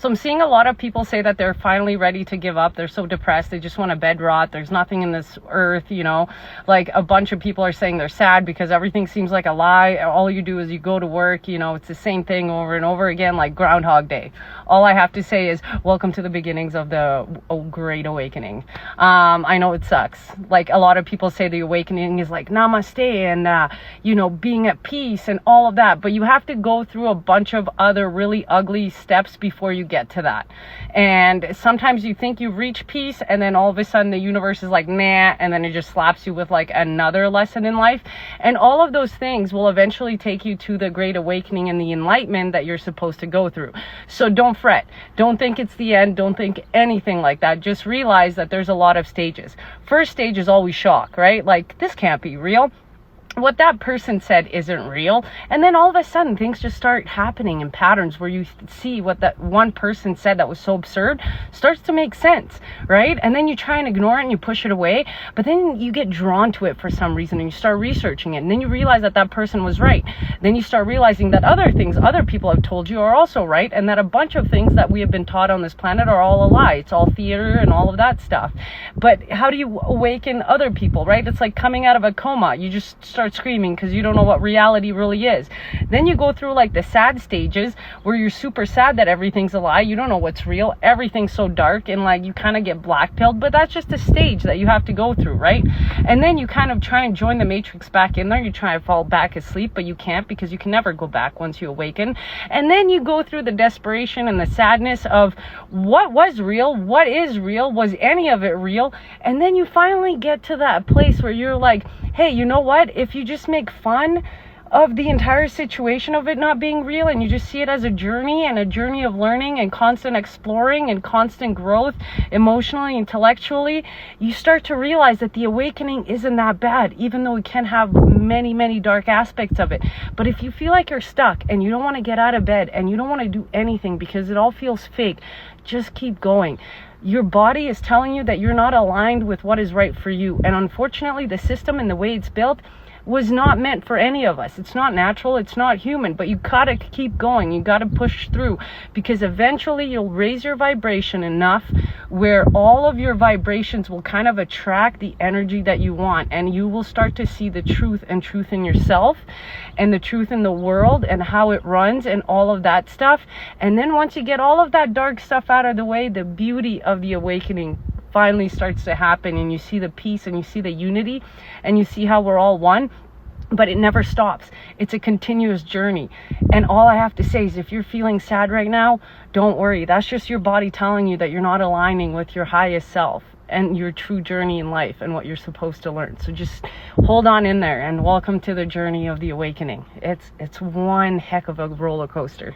So I'm seeing a lot of people say that they're finally ready to give up. They're so depressed. They just want to bed rot. There's nothing in this earth, you know, like a bunch of people are saying they're sad because everything seems like a lie. All you do is you go to work, you know, it's the same thing over and over again, like Groundhog Day. All I have to say is welcome to the beginnings of the Great Awakening. I know it sucks. Like a lot of people say the awakening is like namaste and, you know, being at peace and all of that. But you have to go through a bunch of other really ugly steps before you get to that. And sometimes you think you've reached peace and then all of a sudden the universe is like, nah, and then it just slaps you with like another lesson in life. And all of those things will eventually take you to the Great Awakening and the enlightenment that you're supposed to go through. So don't fret. Don't think it's the end. Don't think anything like that. Just realize that there's a lot of stages. First stage is always shock, right? Like, this can't be real. What that person said isn't real. And then all of a sudden things just start happening in patterns where you see what that one person said that was so absurd starts to make sense, right? And then you try and ignore it and you push it away, but then you get drawn to it for some reason and you start researching it, and then you realize that that person was right. Then you start realizing that other things other people have told you are also right, and that a bunch of things that we have been taught on this planet are all a lie. It's all theater and all of that stuff. But how do you awaken other people, right? It's like coming out of a coma. You just start screaming because you don't know what reality really is. Then you go through like the sad stages where you're super sad that everything's a lie. You don't know what's real. Everything's so dark and like you kind of get blackpilled, but that's just a stage that you have to go through, right? And then you kind of try and join the matrix back in there. You try and fall back asleep, but you can't because you can never go back once you awaken. And then you go through the desperation and the sadness of what was real, what is real, was any of it real? And then you finally get to that place where you're like, hey, you know what? If you just make fun of the entire situation of it not being real and you just see it as a journey and a journey of learning and constant exploring and constant growth emotionally, intellectually, you start to realize that the awakening isn't that bad, even though it can have many, many dark aspects of it. But if you feel like you're stuck and you don't want to get out of bed and you don't want to do anything because it all feels fake, just keep going. Your body is telling you that you're not aligned with what is right for you. And unfortunately, the system and the way it's built was not meant for any of us. It's not natural, it's not human, but you gotta keep going. You gotta push through, because eventually you'll raise your vibration enough where all of your vibrations will kind of attract the energy that you want, and you will start to see the truth and truth in yourself and the truth in the world and how it runs and all of that stuff. And then once you get all of that dark stuff out of the way, the beauty of the awakening finally starts to happen, and you see the peace and you see the unity and you see how we're all one. But it never stops. It's a continuous journey. And all I have to say is if you're feeling sad right now, don't worry. That's just your body telling you that you're not aligning with your highest self and your true journey in life and what you're supposed to learn. So just hold on in there and welcome to the journey of the awakening. It's one heck of a roller coaster.